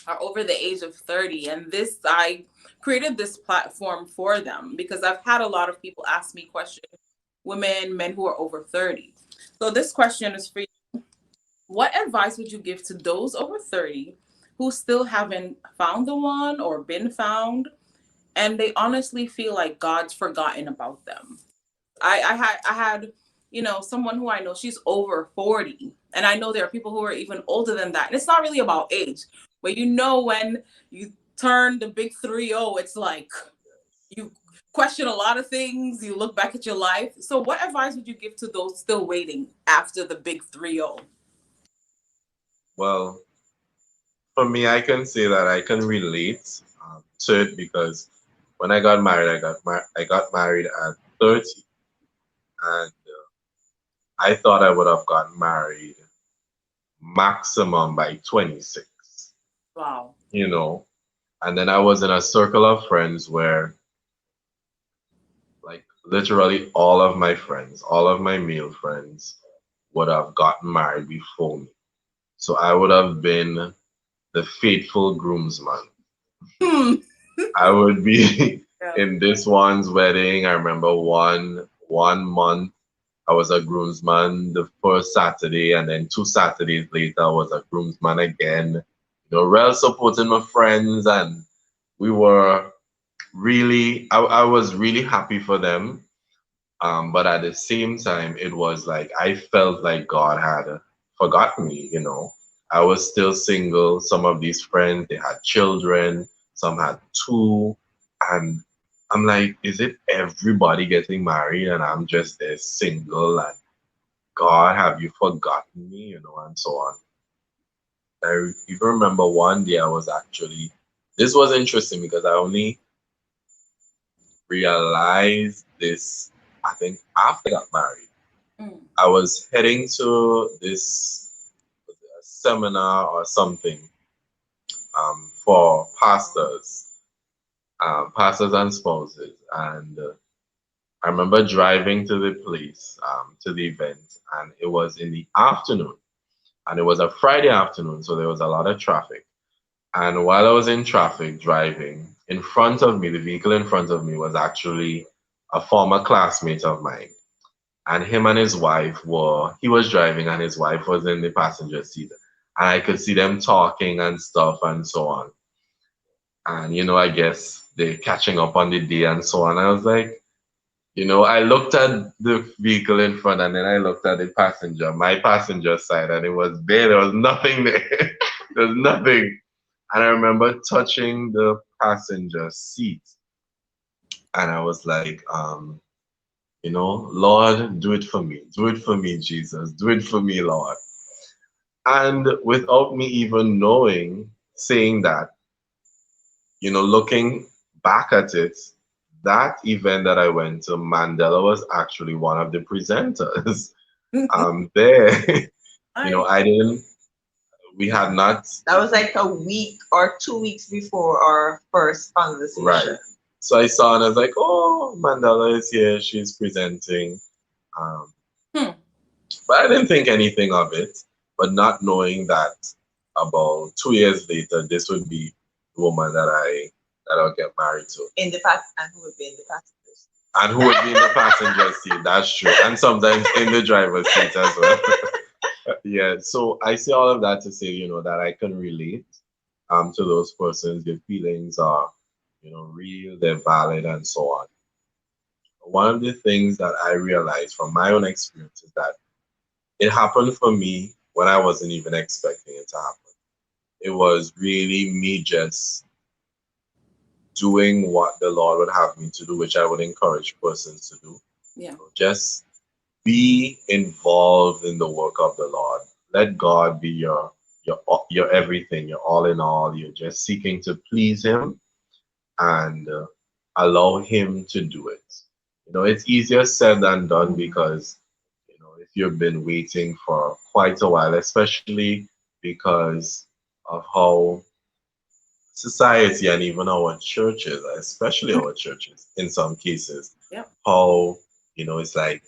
are over the age of 30, and I created this platform for them because I've had a lot of people ask me questions women, men who are over 30. So this question is for you. What advice would you give to those over 30 who still haven't found the one or been found, and they honestly feel like God's forgotten about them? I had someone who I know, she's over 40, and I know there are people who are even older than that. And it's not really about age, but when you turn the big 30, it's like you question a lot of things, you look back at your life. So what advice would you give to those still waiting after the big 30? Well, for me, I can say that I can relate to it because when I got married, I got married at 30, and I thought I would have gotten married maximum by 26. Wow. You know, and then I was in a circle of friends where, like, literally all of my friends, all of my male friends, would have gotten married before me. So I would have been the faithful groomsman. Hmm. I would be Yeah. in this one's wedding. I remember one month I was a groomsman the first Saturday, and then 2 Saturdays later I was a groomsman again. Real supporting my friends, and we were really I was really happy for them. But at the same time, it was like I felt like God had forgotten me. I was still single. Some of these friends, they had children, some had two. And I'm like, is it everybody getting married and I'm just there single? And God, have you forgotten me? And so on. I even remember one day this was interesting because I only realized this, I think, after I got married. Mm. I was heading to this seminar or something for pastors and spouses. And I remember driving to the place, to the event, and it was in the afternoon. And it was a Friday afternoon, so there was a lot of traffic. And while I was in traffic driving, in front of me, the vehicle in front of me was actually a former classmate of mine. And him and his wife he was driving and his wife was in the passenger seat. And I could see them talking and stuff and so on. And, I guess they're catching up on the day and so on. I was like, I looked at the vehicle in front and then I looked at my passenger side, and it was bare. There was nothing there. There was nothing. And I remember touching the passenger seat and I was like, Lord, do it for me. Do it for me, Jesus. Do it for me, Lord. And without me even knowing, saying that, looking back at it, that event that I went to, Mandela was actually one of the presenters. There, Nice. I didn't, we had not, That was like a week or 2 weeks before our first right. conversation. So I saw and I was like, oh, Mandela is here. She's presenting. Um, Hmm. but I didn't think anything of it. But not knowing that about 2 years later, this would be the woman that I'll get married to. In the past, and who would be in the passengers? And who would be in the passenger seat, that's true. And sometimes in the driver's seat as well. Yeah, so I say all of that to say, that I can relate to those persons. Their feelings are, real, they're valid, and so on. One of the things that I realized from my own experience is that it happened for me when I wasn't even expecting it to happen. It was really me just doing what the Lord would have me to do, which I would encourage persons to do. Yeah. Just be involved in the work of the Lord. Let God be your everything, your all in all. You're just seeking to please Him and allow Him to do it. It's easier said than done because if you've been waiting for quite a while, especially because of how society and even our churches, especially our churches, in some cases, Yep. how it's like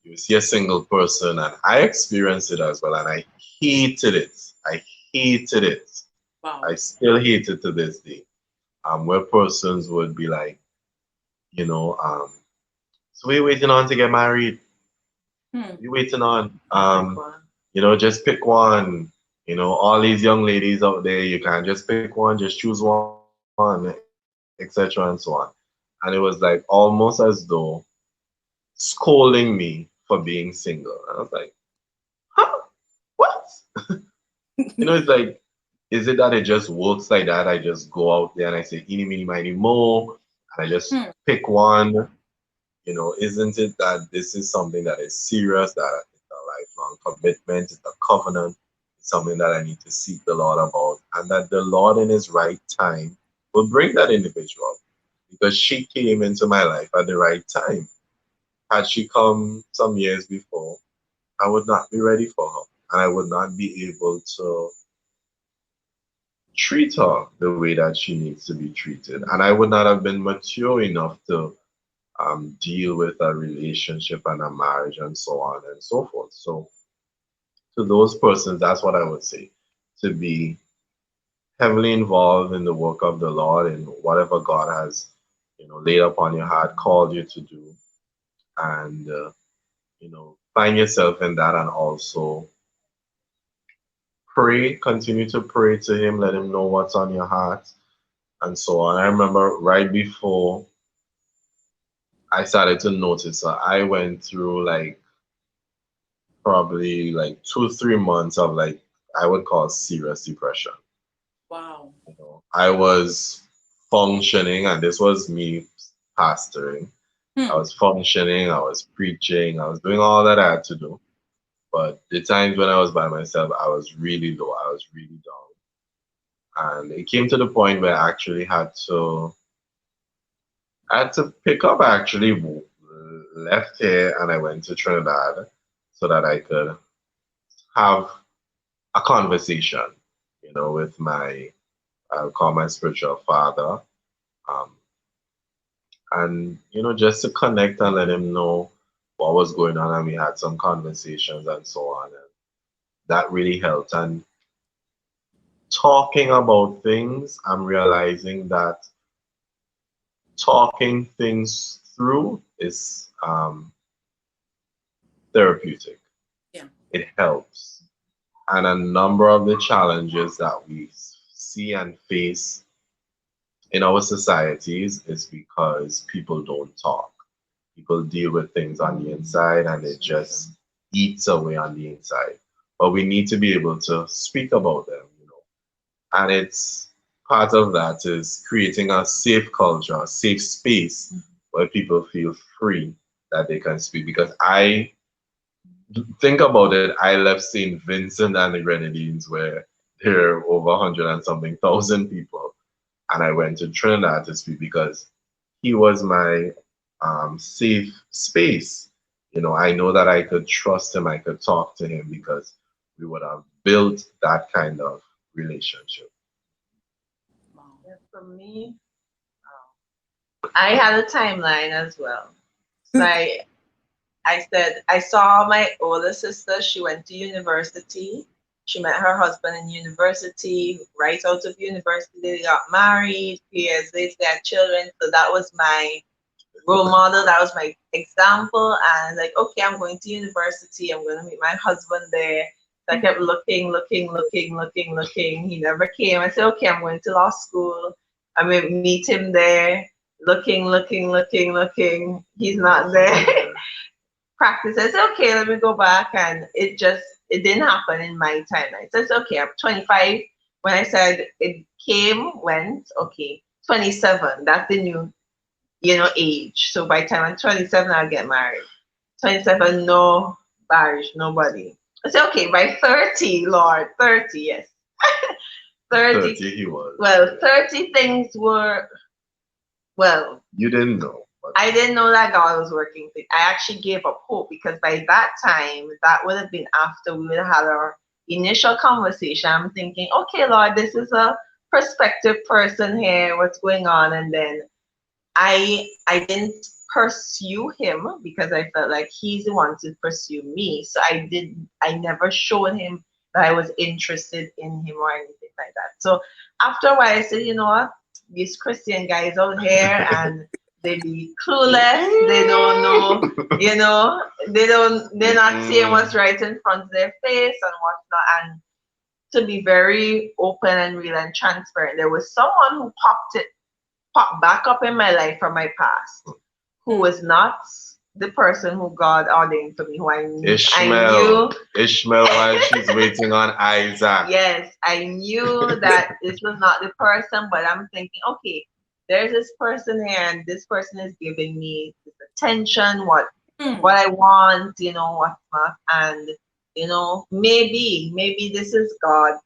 you see a single person, and I experienced it as well, and I hated it. I hated it. Wow. I still hate it to this day. Where persons would be like, you know, um, So we're waiting on to get married. Hmm. We're waiting on. Pick one. Just pick one. All these young ladies out there, you can't just pick one, just choose one, etc. and so on. And it was like almost as though scolding me for being single. And I was like, huh? What? It's like, is it that it just works like that? I just go out there and I say, eeny, meeny, miny, mo, and I just Hmm. pick one. Isn't it that this is something that is serious, that it's a lifelong commitment, it's a covenant, it's something that I need to seek the Lord about, and that the Lord in His right time will bring that individual because she came into my life at the right time. Had she come some years before, I would not be ready for her, and I would not be able to treat her the way that she needs to be treated, and I would not have been mature enough to deal with a relationship and a marriage and so on and so forth. So to those persons, that's what I would say. To be heavily involved in the work of the Lord and whatever God has, laid upon your heart, called you to do, and find yourself in that, and also pray, continue to pray to Him, let Him know what's on your heart, and so on. I remember right before I started to notice, I went through like probably like 2 3 months of like I would call serious depression. Wow. I was functioning, and this was me pastoring. I Hmm. was functioning, I was preaching, I was doing all that I had to do. But the times when I was by myself, I was really low, I was really down, and it came to the point where I had to pick up. I actually left here and I went to Trinidad so that I could have a conversation, with I'll call my spiritual father, um, and just to connect and let him know what was going on, and we had some conversations and so on, and that really helped. And talking about things, I'm realizing that talking things through is therapeutic. Yeah. It helps, and a number of the challenges that we see and face in our societies is because people don't talk. People deal with things on the inside and it just eats away on the inside. But we need to be able to speak about them. And it's part of that is creating a safe culture, a safe space where people feel free that they can speak. Because I think about it, I left St. Vincent and the Grenadines where there are over 100 and something thousand people, and I went to Trinidad to speak because he was my safe space. I know that I could trust him, I could talk to him because we would have built that kind of relationship. Wow. Yeah, for me, I had a timeline as well. So I said I saw my older sister. She went to university. She met her husband in university. Right out of university, they got married. 2 years later, they had children. So that was my role model. That was my example. And like, okay, I'm going to university. I'm going to meet my husband there. So I kept looking, looking, looking, looking, looking. He never came. I said, okay, I'm going to law school. I may meet him there. Looking, looking, looking, looking. He's not there. Practice. I said, okay, let me go back. And it didn't happen in my timeline. So it's okay. I'm 25. When I said it came, went, okay. 27. That's the new age. So by the time I'm 27, I'll get married. 27, no marriage, nobody. I said, okay, by 30, Lord, 30, yes. 30, 30 he was. well, 30 things were, well, You didn't know. But I didn't know that God was working. I actually gave up hope because by that time, that would have been after we would have had our initial conversation. I'm thinking, okay, Lord, this is a prospective person here. What's going on? And then I didn't pursue him because I felt like he's the one to pursue me. So I never showed him that I was interested in him or anything like that. So after a while I said, you know what? These Christian guys out here and They be clueless. They don't know, they're not seeing what's right in front of their face and what's not. And to be very open and real and transparent, there was someone who popped back up in my life from my past, who was not the person who God ordained for me, who I knew. Ishmael while she's waiting on Isaac. Yes, I knew that this was not the person, but I'm thinking, okay, there's this person here, and this person is giving me this attention, what I want, what's not, and maybe this is God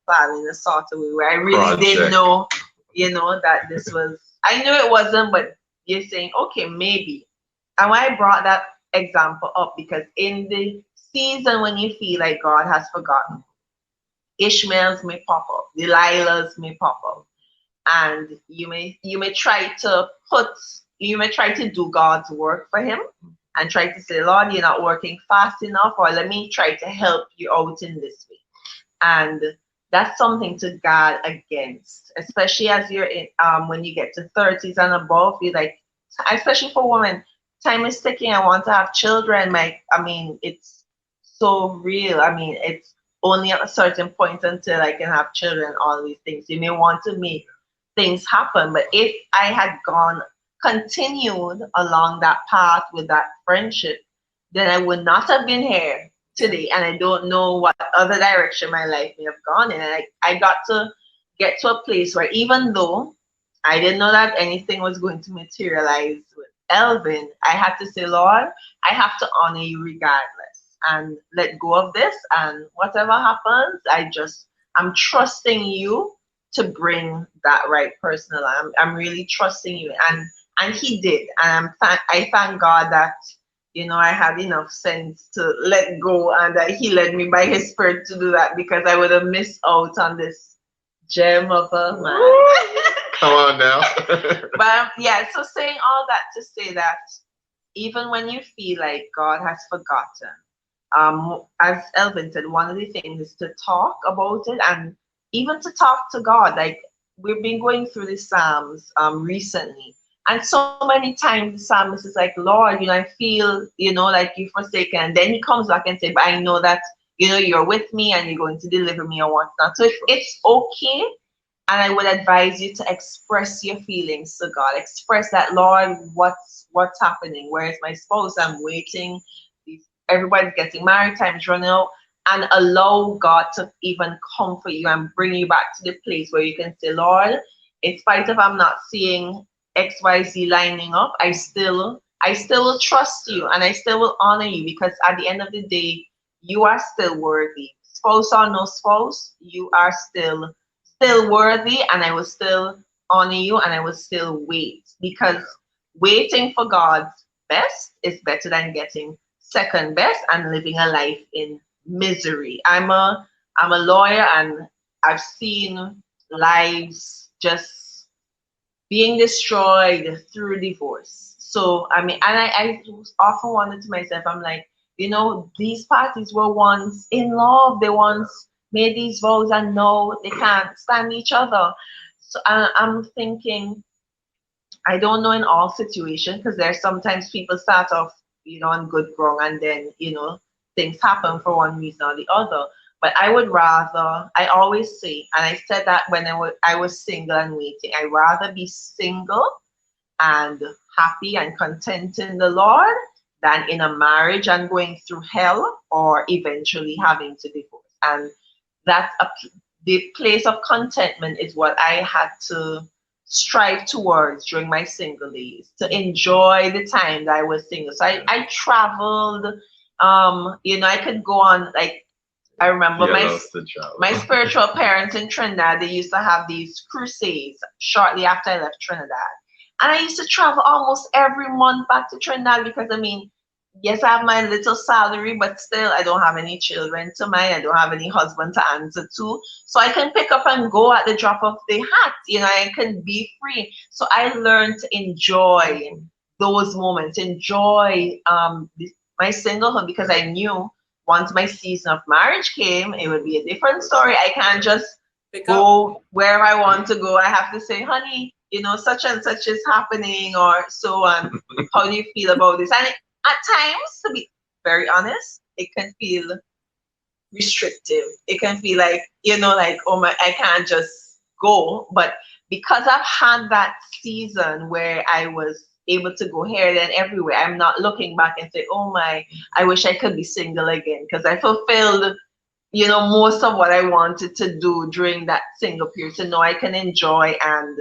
plan in a sort of way where I really didn't know, that this was. I knew it wasn't, but you're saying, okay, maybe. And why I brought that example up, because in the season when you feel like God has forgotten, Ishmaels may pop up, Delilahs may pop up, and you may try to do God's work for him and try to say, Lord, you're not working fast enough, or let me try to help you out in this way. And that's something to guard against, especially as you're in when you get to 30s and above. You like, especially for women, time is ticking. I want to have children. It's so real. It's only at a certain point until I can have children. All these things you may want to make things happen, but if I had continued along that path with that friendship, then I would not have been here today, and I don't know what other direction my life may have gone in. And I got to get to a place where, even though I didn't know that anything was going to materialize with Elvin, I had to say, Lord, I have to honor you regardless and let go of this, and whatever happens, I'm trusting you to bring that right person along. I'm really trusting you, and he did, and I thank God that I had enough sense to let go, and that he led me by his spirit to do that, because I would have missed out on this gem of a man. Come on now. But yeah, so saying all that to say that even when you feel like God has forgotten, as Elvin said, one of the things is to talk about it, and even to talk to God. Like, we've been going through the Psalms recently, and so many times the psalmist is like, Lord, I feel, like you've forsaken. And then he comes back and says, but I know that, you're with me and you're going to deliver me or whatnot. So it's okay. And I would advise you to express your feelings to God. Express that, Lord, what's happening? Where is my spouse? I'm waiting. Everybody's getting married. Time's running out. And allow God to even comfort you and bring you back to the place where you can say, Lord, in spite of I'm not seeing XYZ lining up, I still will trust you, and I still will honor you, because at the end of the day, you are still worthy. Spouse or no spouse, you are still worthy, and I will still honor you, and I will still wait, because waiting for God's best is better than getting second best and living a life in misery. I'm a lawyer, and I've seen lives just being destroyed through divorce. So and I often wonder to myself, I'm like, these parties were once in love. They once made these vows, and now they can't stand each other. So I'm thinking, I don't know in all situations, because there's sometimes people start off, on good ground, and then, things happen for one reason or the other. But I always say, and I said that when I was single and waiting, I'd rather be single and happy and content in the Lord than in a marriage and going through hell, or eventually having to divorce. And the place of contentment is what I had to strive towards during my single days, to enjoy the time that I was single. So I traveled, I could go on, like, I remember my spiritual parents in Trinidad, they used to have these crusades shortly after I left Trinidad. And I used to travel almost every month back to Trinidad, because yes, I have my little salary, but still I don't have any children to mind. I don't have any husband to answer to. So I can pick up and go at the drop of the hat. I can be free. So I learned to enjoy those moments, enjoy my singlehood, because I knew once my season of marriage came, it would be a different story. I can't just go wherever I want to go. I have to say, honey, such and such is happening or so on. How do you feel about this? And at times, to be very honest, it can feel restrictive. It can feel like, like, oh my, I can't just go. But because I've had that season where I was able to go here, then everywhere, I'm not looking back and say, oh my, I wish I could be single again because I fulfilled, most of what I wanted to do during that single period. So now I can enjoy and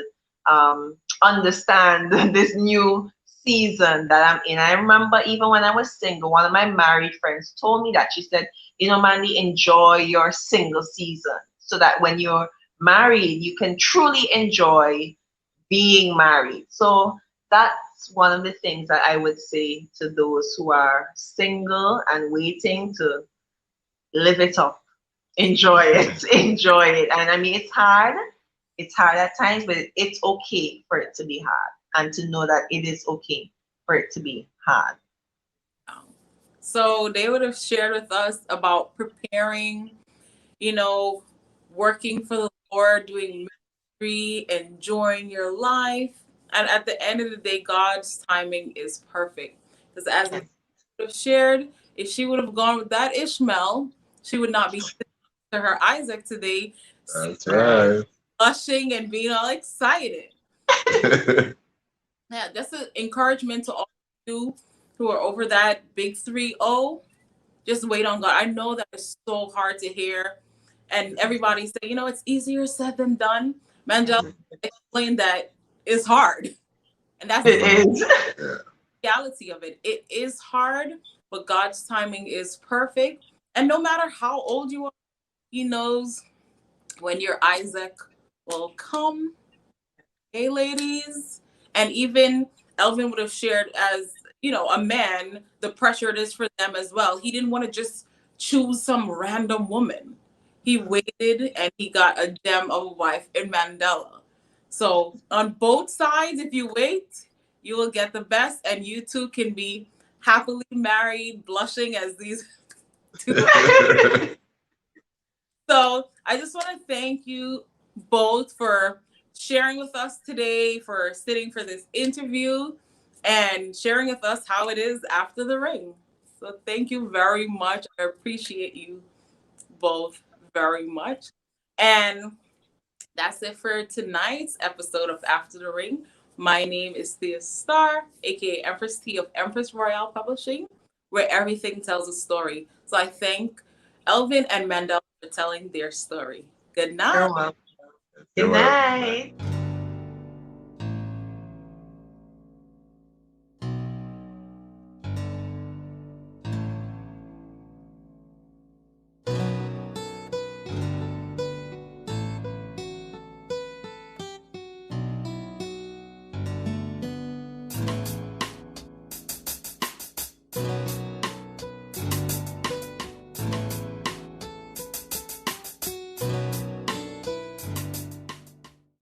understand this new season that I'm in. I remember even when I was single, one of my married friends told me that. She said, Mandy, enjoy your single season so that when you're married, you can truly enjoy being married. So that's one of the things that I would say to those who are single and waiting to live it up. Enjoy it. Enjoy it. And I mean, it's hard. It's hard at times, but it's okay for it to be hard and to know that it is okay for it to be hard. So they would have shared with us about preparing, you know, working for the Lord, doing ministry, enjoying your life. And at the end of the day, God's timing is perfect. Because as we Yes. would have shared, if she would have gone with that Ishmael, she would not be sitting to her Isaac today, That's Right. right. blushing and being all excited. Yeah, that's an encouragement to all of you who are over that big 3-0. Just wait on God. I know that is so hard to hear. And everybody say, it's easier said than done. Mandela explained that it's hard. And that's the It Mhm. is. Yeah. reality of it. It is hard, but God's timing is perfect. And no matter how old you are, He knows when your Isaac will come. Hey, ladies. And even Elvin would have shared as, a man, the pressure it is for them as well. He didn't want to just choose some random woman. He waited and he got a gem of a wife in Mandela. So on both sides, if you wait, you will get the best, and you two can be happily married, blushing as these two. So I just want to thank you both for sharing with us today, for sitting for this interview, and sharing with us how it is after the ring. So thank you very much. I appreciate you both very much. And that's it for tonight's episode of After the Ring. My name is Thea Star, aka Empress T of Empress Royale Publishing, where everything tells a story. So I thank Elvin and Mandela for telling their story. Good night. You're welcome. You're Good welcome. night.